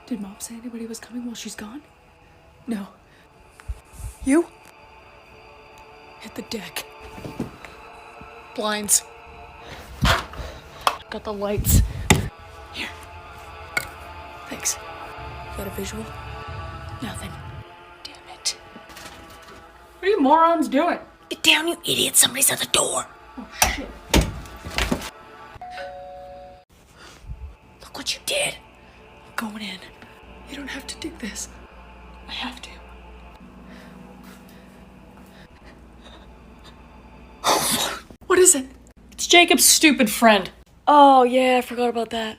Did Mom say anybody was coming while she's gone? No. You? Hit the deck. Blinds. Got the lights. Here. Thanks. Got a visual? Nothing. Damn it. What are you morons doing? Get down, you idiot. Somebody's at the door. Oh, shit. Look what you did. I'm going in. You don't have to do this. I have to. What is it? It's Jacob's stupid friend. Oh, yeah, I forgot about that.